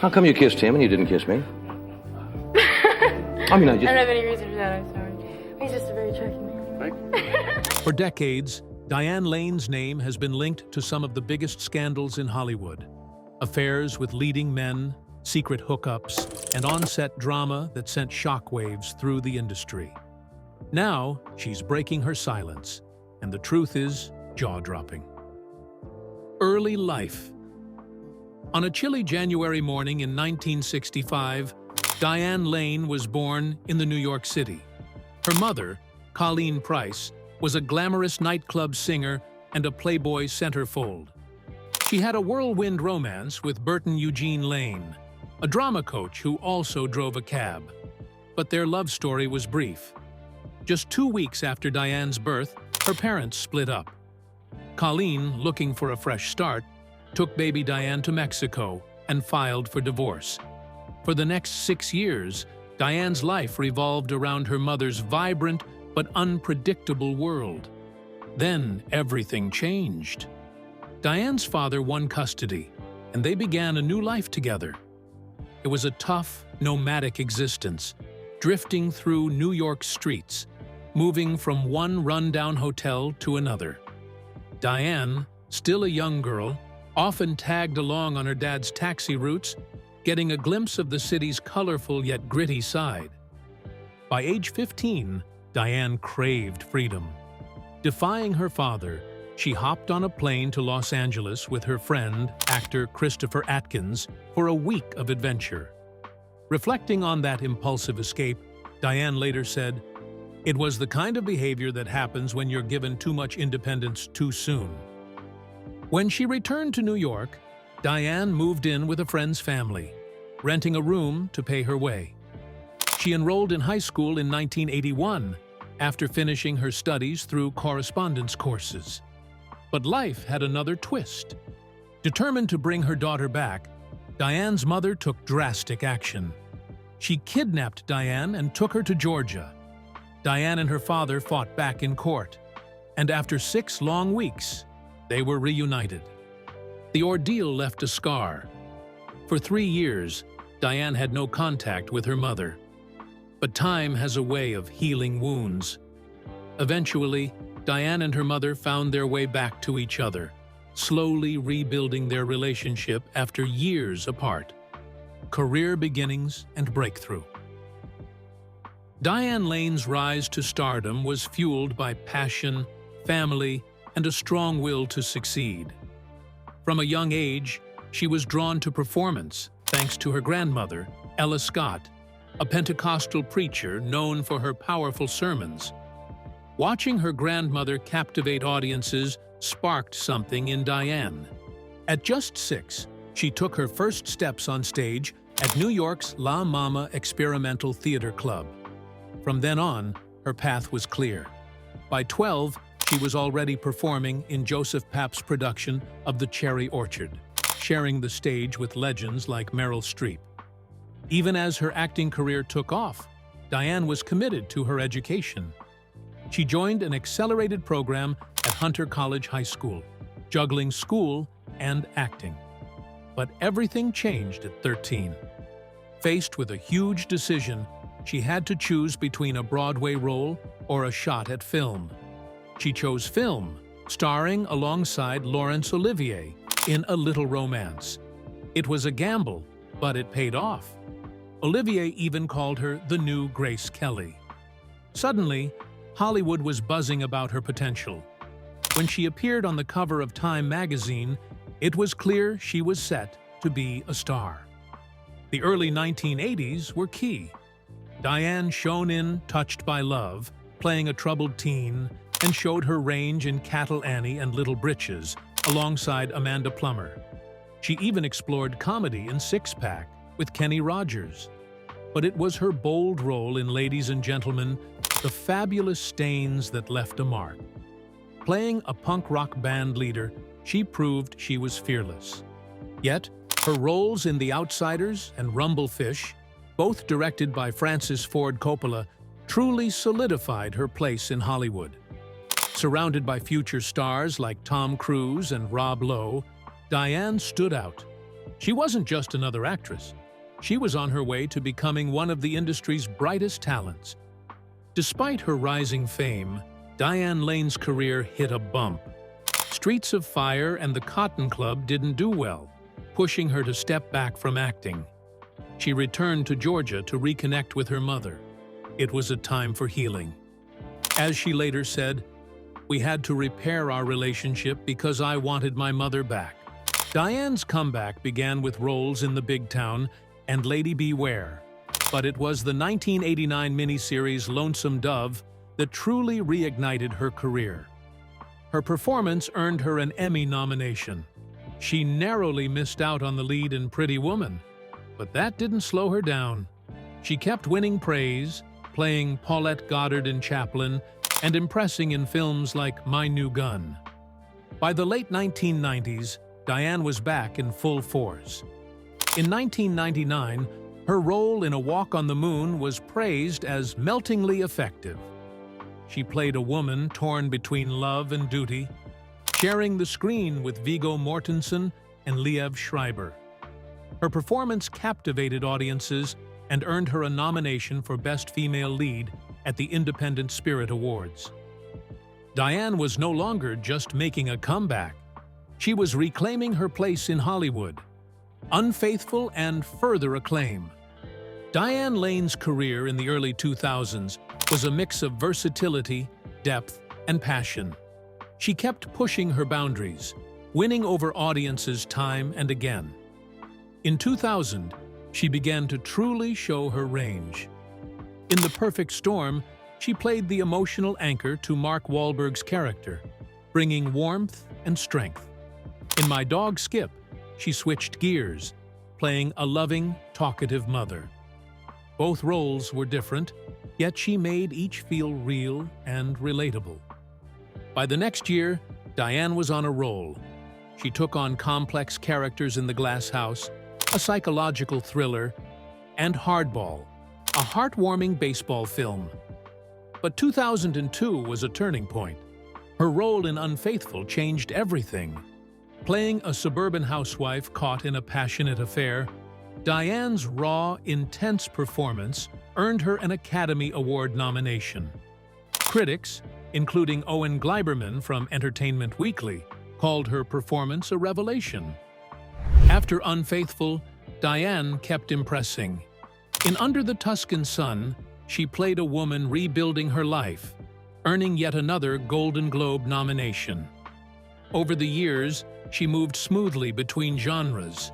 How come you kissed him and you didn't kiss me? I mean, I don't have any reason for that, I'm sorry. He's just a very attractive man. For decades, Diane Lane's name has been linked to some of the biggest scandals in Hollywood. Affairs with leading men, secret hookups, and on-set drama that sent shockwaves through the industry. Now, she's breaking her silence, and the truth is jaw-dropping. Early life. On a chilly January morning in 1965, Diane Lane was born in the New York City. Her mother, Colleen Price, was a glamorous nightclub singer and a Playboy centerfold. She had a whirlwind romance with Burton Eugene Lane, a drama coach who also drove a cab. But their love story was brief. Just 2 weeks after Diane's birth, her parents split up. Colleen, looking for a fresh start, took baby Diane to Mexico and filed for divorce. For the next 6 years, Diane's life revolved around her mother's vibrant but unpredictable world. Then everything changed. Diane's father won custody, and they began a new life together. It was a tough, nomadic existence, drifting through New York streets, moving from one rundown hotel to another. Diane, still a young girl, often tagged along on her dad's taxi routes, getting a glimpse of the city's colorful yet gritty side. By age 15, Diane craved freedom. Defying her father, she hopped on a plane to Los Angeles with her friend, actor Christopher Atkins, for a week of adventure. Reflecting on that impulsive escape, Diane later said, "It was the kind of behavior that happens when you're given too much independence too soon." When she returned to New York, Diane moved in with a friend's family, renting a room to pay her way. She enrolled in high school in 1981 after finishing her studies through correspondence courses. But life had another twist. Determined to bring her daughter back, Diane's mother took drastic action. She kidnapped Diane and took her to Georgia. Diane and her father fought back in court, and after 6 long weeks, they were reunited. The ordeal left a scar. For 3 years, Diane had no contact with her mother. But time has a way of healing wounds. Eventually, Diane and her mother found their way back to each other, slowly rebuilding their relationship after years apart. Career beginnings and breakthrough. Diane Lane's rise to stardom was fueled by passion, family, and a strong will to succeed. From a young age, she was drawn to performance thanks to her grandmother, Ella Scott, a Pentecostal preacher known for her powerful sermons. Watching her grandmother captivate audiences sparked something in Diane. At just 6, she took her first steps on stage at New York's La Mama Experimental Theater Club. From then on, her path was clear. By 12, she was already performing in Joseph Papp's production of The Cherry Orchard, sharing the stage with legends like Meryl Streep. Even as her acting career took off, Diane was committed to her education. She joined an accelerated program at Hunter College High School, juggling school and acting. But everything changed at 13. Faced with a huge decision, she had to choose between a Broadway role or a shot at film. She chose film, starring alongside Laurence Olivier in A Little Romance. It was a gamble, but it paid off. Olivier even called her the new Grace Kelly. Suddenly, Hollywood was buzzing about her potential. When she appeared on the cover of Time magazine, it was clear she was set to be a star. The early 1980s were key. Diane shone in Touched by Love, playing a troubled teen, and showed her range in Cattle Annie and Little Britches, alongside Amanda Plummer. She even explored comedy in Six Pack with Kenny Rogers. But it was her bold role in Ladies and Gentlemen, The Fabulous Stains, that left a mark. Playing a punk rock band leader, she proved she was fearless. Yet, her roles in The Outsiders and Rumblefish, both directed by Francis Ford Coppola, truly solidified her place in Hollywood. Surrounded by future stars like Tom Cruise and Rob Lowe, Diane stood out. She wasn't just another actress. She was on her way to becoming one of the industry's brightest talents. Despite her rising fame, Diane Lane's career hit a bump. Streets of Fire and The Cotton Club didn't do well, pushing her to step back from acting. She returned to Georgia to reconnect with her mother. It was a time for healing. As she later said, "We had to repair our relationship because I wanted my mother back." Diane's comeback began with roles in The Big Town and Lady Beware, but it was the 1989 miniseries Lonesome Dove that truly reignited her career. Her performance earned her an Emmy nomination. She narrowly missed out on the lead in Pretty Woman, but that didn't slow her down. She kept winning praise, playing Paulette Goddard in Chaplin, and impressing in films like My New Gun. By the late 1990s, Diane was back in full force. In 1999, her role in A Walk on the Moon was praised as meltingly effective. She played a woman torn between love and duty, sharing the screen with Viggo Mortensen and Liev Schreiber. Her performance captivated audiences and earned her a nomination for Best Female Lead at the Independent Spirit Awards. Diane was no longer just making a comeback. She was reclaiming her place in Hollywood. Unfaithful and further acclaim. Diane Lane's career in the early 2000s was a mix of versatility, depth, and passion. She kept pushing her boundaries, winning over audiences time and again. In 2000, she began to truly show her range. In The Perfect Storm, she played the emotional anchor to Mark Wahlberg's character, bringing warmth and strength. In My Dog Skip, she switched gears, playing a loving, talkative mother. Both roles were different, yet she made each feel real and relatable. By the next year, Diane was on a roll. She took on complex characters in The Glass House, a psychological thriller, and Hardball, a heartwarming baseball film. But 2002 was a turning point. Her role in Unfaithful changed everything. Playing a suburban housewife caught in a passionate affair, Diane's raw, intense performance earned her an Academy Award nomination. Critics, including Owen Gleiberman from Entertainment Weekly, called her performance a revelation. After Unfaithful, Diane kept impressing. In Under the Tuscan Sun, she played a woman rebuilding her life, earning yet another Golden Globe nomination. Over the years, she moved smoothly between genres,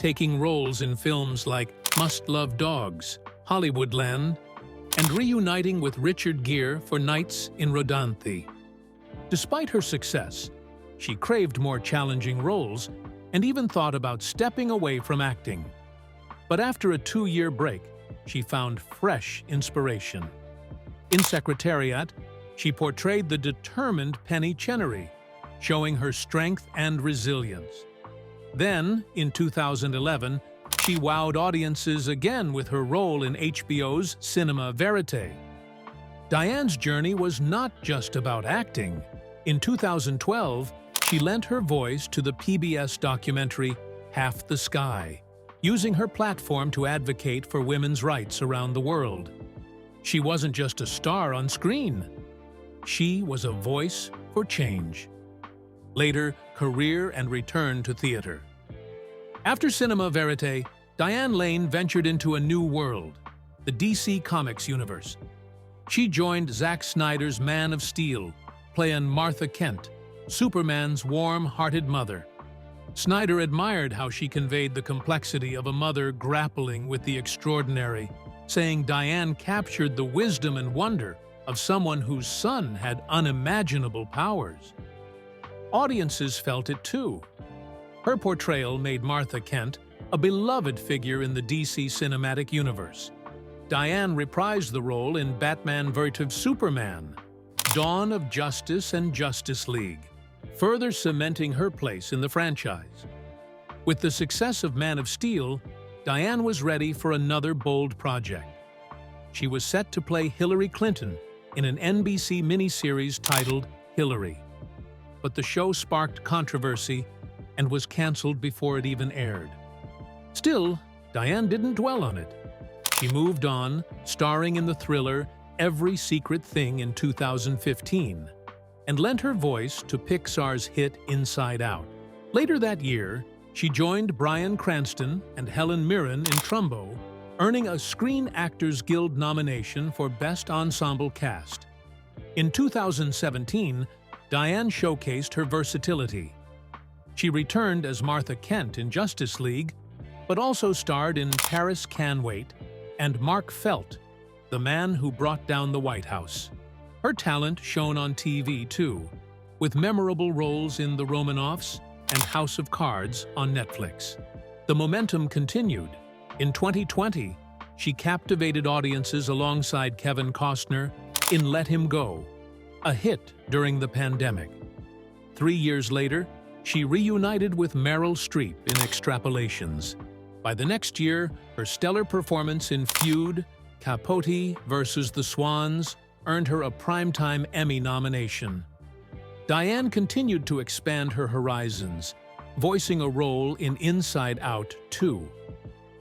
taking roles in films like Must Love Dogs, Hollywoodland, and reuniting with Richard Gere for Nights in Rodanthe. Despite her success, she craved more challenging roles and even thought about stepping away from acting. But after a 2-year break, she found fresh inspiration. In Secretariat, she portrayed the determined Penny Chenery, showing her strength and resilience. Then, in 2011, she wowed audiences again with her role in HBO's Cinema Verite. Diane's journey was not just about acting. In 2012, she lent her voice to the PBS documentary Half the Sky, using her platform to advocate for women's rights around the world. She wasn't just a star on screen. She was a voice for change. Later, career and return to theater. After Cinema Verite, Diane Lane ventured into a new world, the DC Comics universe. She joined Zack Snyder's Man of Steel, playing Martha Kent, Superman's warm-hearted mother. Snyder admired how she conveyed the complexity of a mother grappling with the extraordinary, saying Diane captured the wisdom and wonder of someone whose son had unimaginable powers. Audiences felt it too. Her portrayal made Martha Kent a beloved figure in the DC cinematic universe. Diane reprised the role in Batman vs. Superman, Dawn of Justice and Justice League, further cementing her place in the franchise. With the success of Man of Steel, Diane was ready for another bold project. She was set to play Hillary Clinton in an NBC miniseries titled Hillary. But the show sparked controversy and was canceled before it even aired. Still, Diane didn't dwell on it. She moved on, starring in the thriller Every Secret Thing in 2015, and lent her voice to Pixar's hit Inside Out. Later that year, she joined Bryan Cranston and Helen Mirren in Trumbo, earning a Screen Actors Guild nomination for Best Ensemble Cast. In 2017, Diane showcased her versatility. She returned as Martha Kent in Justice League, but also starred in Paris Can Wait and Mark Felt, The Man Who Brought Down the White House. Her talent shone on TV too, with memorable roles in The Romanoffs and House of Cards on Netflix. The momentum continued. In 2020, she captivated audiences alongside Kevin Costner in Let Him Go, a hit during the pandemic. 3 years later, she reunited with Meryl Streep in Extrapolations. By the next year, her stellar performance in Feud, Capote vs. the Swans earned her a Primetime Emmy nomination. Diane continued to expand her horizons, voicing a role in Inside Out 2.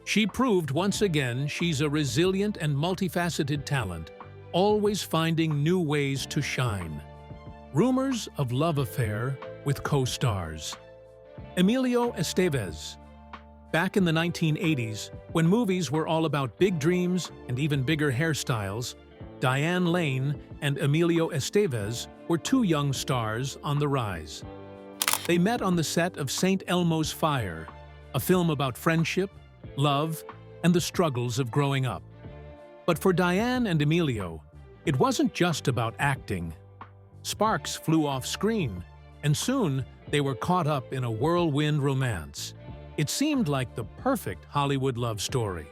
She proved once again she's a resilient and multifaceted talent, always finding new ways to shine. Rumors of love affair with co-stars. Emilio Estevez. Back in the 1980s, when movies were all about big dreams and even bigger hairstyles, Diane Lane and Emilio Estevez were two young stars on the rise. They met on the set of St. Elmo's Fire, a film about friendship, love, and the struggles of growing up. But for Diane and Emilio, it wasn't just about acting. Sparks flew off screen, and soon they were caught up in a whirlwind romance. It seemed like the perfect Hollywood love story.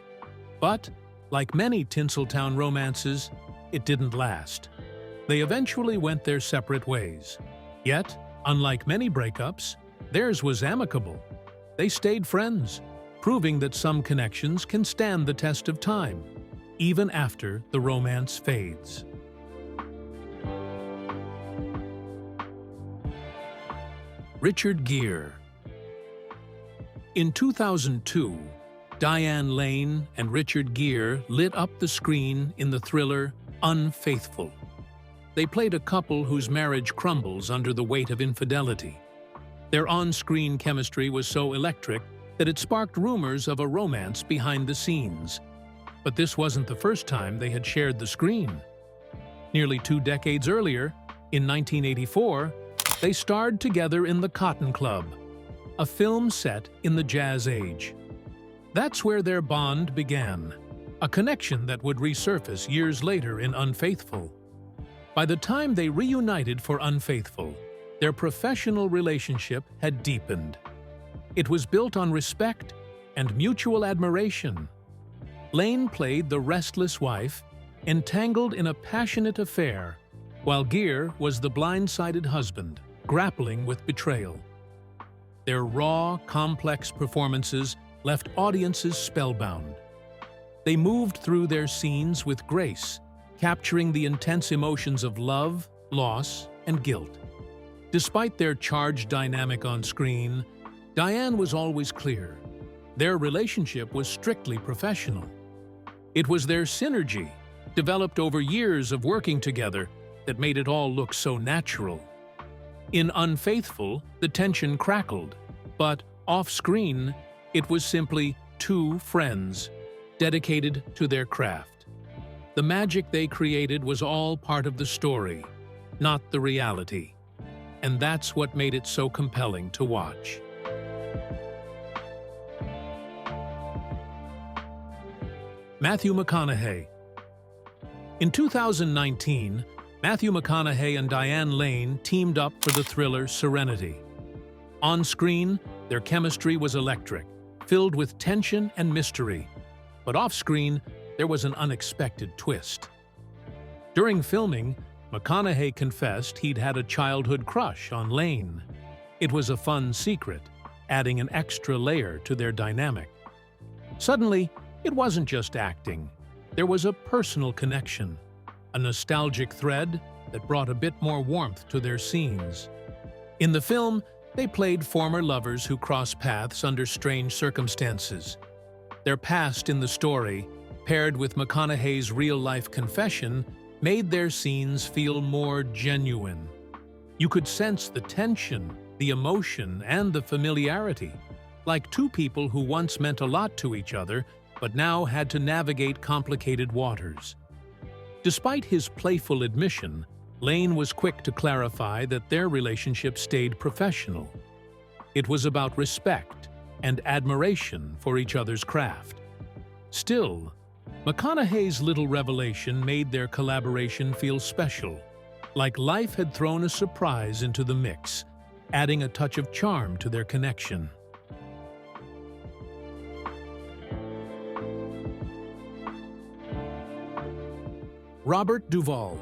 But, like many Tinseltown romances, it didn't last. They eventually went their separate ways. Yet, unlike many breakups, theirs was amicable. They stayed friends, proving that some connections can stand the test of time, even after the romance fades. Richard Gere. In 2002, Diane Lane and Richard Gere lit up the screen in the thriller Unfaithful. They played a couple whose marriage crumbles under the weight of infidelity. Their on-screen chemistry was so electric that it sparked rumors of a romance behind the scenes. But this wasn't the first time they had shared the screen. Nearly 2 decades earlier, in 1984, they starred together in The Cotton Club, a film set in the Jazz Age. That's where their bond began, a connection that would resurface years later in Unfaithful. By the time they reunited for Unfaithful, their professional relationship had deepened. It was built on respect and mutual admiration. Lane played the restless wife, entangled in a passionate affair, while Gere was the blindsided husband, grappling with betrayal. Their raw, complex performances left audiences spellbound. They moved through their scenes with grace, capturing the intense emotions of love, loss, and guilt. Despite their charged dynamic on screen, Diane was always clear. Their relationship was strictly professional. It was their synergy, developed over years of working together, that made it all look so natural. In Unfaithful, the tension crackled, but off-screen, it was simply two friends, dedicated to their craft. The magic they created was all part of the story, not the reality. And that's what made it so compelling to watch. Matthew McConaughey. In 2019, Matthew McConaughey and Diane Lane teamed up for the thriller Serenity. On screen, their chemistry was electric, filled with tension and mystery. But off-screen, there was an unexpected twist. During filming, McConaughey confessed he'd had a childhood crush on Lane. It was a fun secret, adding an extra layer to their dynamic. Suddenly, it wasn't just acting. There was a personal connection, a nostalgic thread that brought a bit more warmth to their scenes. In the film, they played former lovers who cross paths under strange circumstances, Their past in the story, paired with McConaughey's real-life confession, made their scenes feel more genuine. You could sense the tension, the emotion, and the familiarity, like two people who once meant a lot to each other, but now had to navigate complicated waters. Despite his playful admission, Lane was quick to clarify that their relationship stayed professional. It was about respect and admiration for each other's craft. Still, McConaughey's little revelation made their collaboration feel special, like life had thrown a surprise into the mix, adding a touch of charm to their connection. Robert Duval.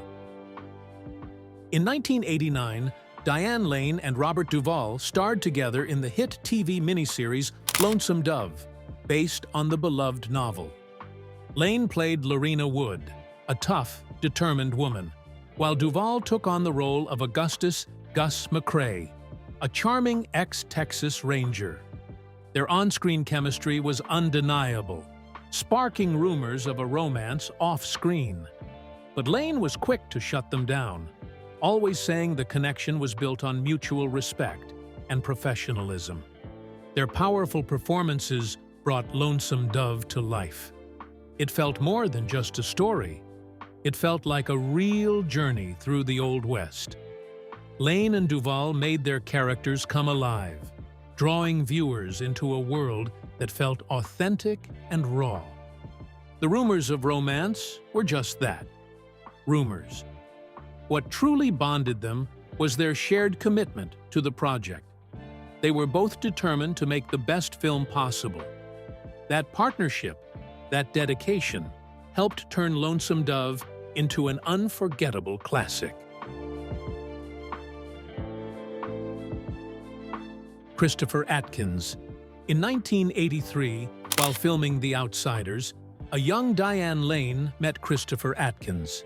In 1989, Diane Lane and Robert Duval starred together in the hit TV miniseries Lonesome Dove, based on the beloved novel. Lane played Lorena Wood, a tough, determined woman, while Duval took on the role of Augustus Gus McCrae, a charming ex-Texas Ranger. Their on-screen chemistry was undeniable, sparking rumors of a romance off-screen. But Lane was quick to shut them down, always saying the connection was built on mutual respect and professionalism. Their powerful performances brought Lonesome Dove to life. It felt more than just a story. It felt like a real journey through the Old West. Lane and Duval made their characters come alive, drawing viewers into a world that felt authentic and raw. The rumors of romance were just that, rumors. What truly bonded them was their shared commitment to the project. They were both determined to make the best film possible. That partnership, that dedication, helped turn Lonesome Dove into an unforgettable classic. Christopher Atkins. In 1983, while filming The Outsiders, a young Diane Lane met Christopher Atkins.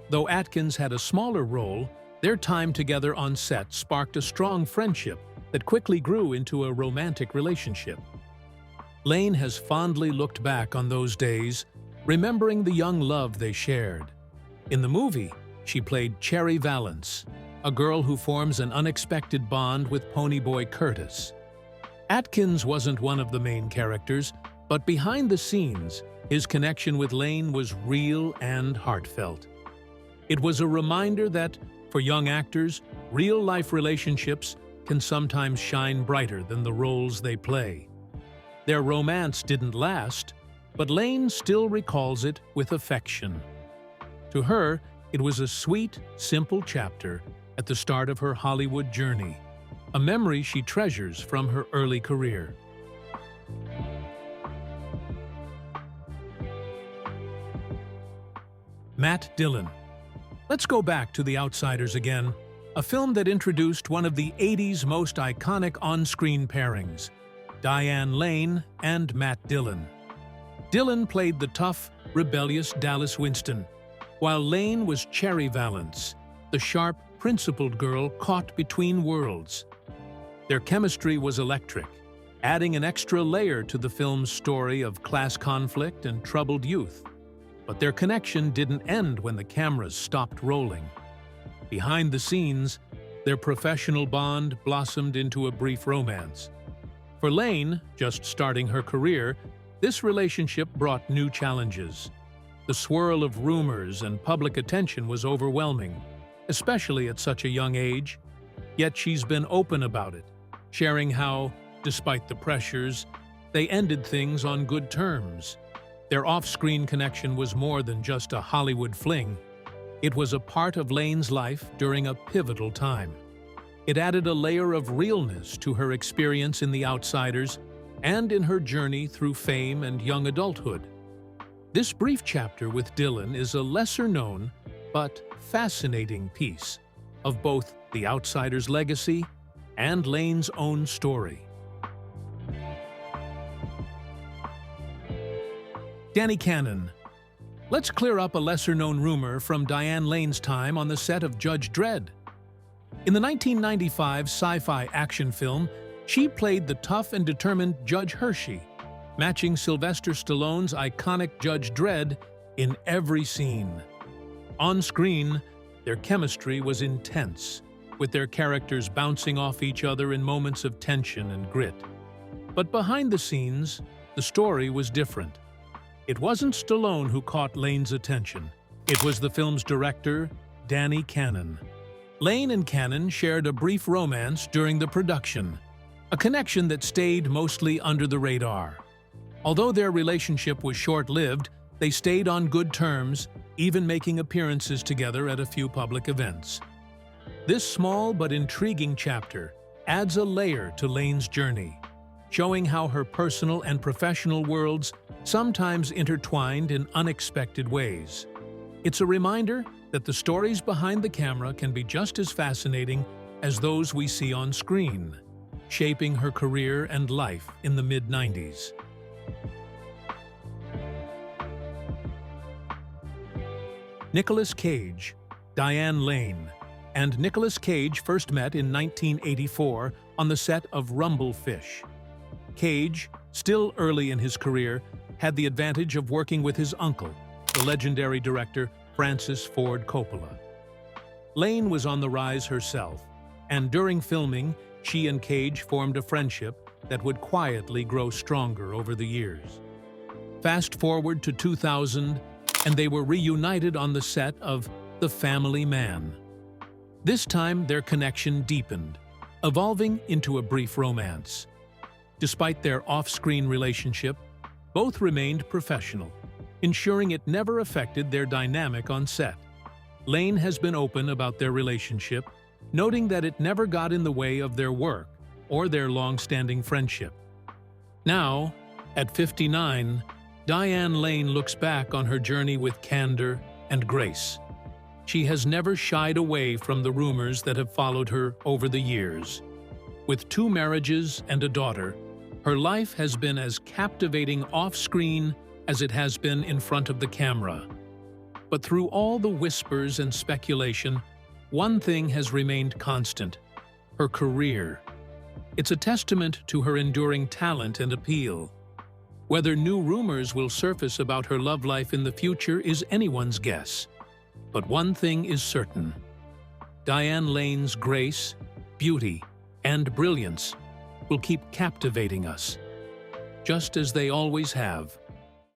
Though Atkins had a smaller role, their time together on set sparked a strong friendship that quickly grew into a romantic relationship. Lane has fondly looked back on those days, remembering the young love they shared. In the movie, she played Cherry Valance, a girl who forms an unexpected bond with Ponyboy Curtis. Atkins wasn't one of the main characters, but behind the scenes, his connection with Lane was real and heartfelt. It was a reminder that, for young actors, real-life relationships can sometimes shine brighter than the roles they play. Their romance didn't last, but Lane still recalls it with affection. To her, it was a sweet, simple chapter at the start of her Hollywood journey, a memory she treasures from her early career. Matt Dillon. Let's go back to The Outsiders again, a film that introduced one of the 80s most iconic on-screen pairings, Diane Lane and Matt Dillon. Dillon played the tough, rebellious Dallas Winston, while Lane was Cherry Valance, the sharp, principled girl caught between worlds. Their chemistry was electric, adding an extra layer to the film's story of class conflict and troubled youth. But their connection didn't end when the cameras stopped rolling. Behind the scenes, their professional bond blossomed into a brief romance. For Lane, just starting her career, this relationship brought new challenges. The swirl of rumors and public attention was overwhelming, especially at such a young age. Yet she's been open about it, sharing how, despite the pressures, they ended things on good terms. Their off-screen connection was more than just a Hollywood fling. It was a part of Lane's life during a pivotal time. It added a layer of realness to her experience in The Outsiders and in her journey through fame and young adulthood. This brief chapter with Dillon is a lesser-known but fascinating piece of both The Outsiders' legacy and Lane's own story. Danny Cannon. Let's clear up a lesser-known rumor from Diane Lane's time on the set of Judge Dredd. In the 1995 sci-fi action film, she played the tough and determined Judge Hershey, matching Sylvester Stallone's iconic Judge Dredd in every scene. On screen, their chemistry was intense, with their characters bouncing off each other in moments of tension and grit. But behind the scenes, the story was different. It wasn't Stallone who caught Lane's attention. It was the film's director, Danny Cannon. Lane and Cannon shared a brief romance during the production, a connection that stayed mostly under the radar. Although their relationship was short-lived, they stayed on good terms, even making appearances together at a few public events. This small but intriguing chapter adds a layer to Lane's journey, showing how her personal and professional worlds sometimes intertwined in unexpected ways. It's a reminder that the stories behind the camera can be just as fascinating as those we see on screen, shaping her career and life in the mid-90s. Nicolas Cage, Diane Lane, and Nicolas Cage first met in 1984 on the set of Rumblefish. Cage, still early in his career, had the advantage of working with his uncle, the legendary director Francis Ford Coppola. Lane was on the rise herself, and during filming, she and Cage formed a friendship that would quietly grow stronger over the years. Fast forward to 2000, and they were reunited on the set of The Family Man. This time, their connection deepened, evolving into a brief romance. Despite their off-screen relationship, both remained professional, ensuring it never affected their dynamic on set. Lane has been open about their relationship, noting that it never got in the way of their work or their long-standing friendship. Now, at 59, Diane Lane looks back on her journey with candor and grace. She has never shied away from the rumors that have followed her over the years. With 2 marriages and a daughter, her life has been as captivating off-screen as it has been in front of the camera. But through all the whispers and speculation, one thing has remained constant: her career. It's a testament to her enduring talent and appeal. Whether new rumors will surface about her love life in the future is anyone's guess. But one thing is certain: Diane Lane's grace, beauty, and brilliance will keep captivating us, just as they always have.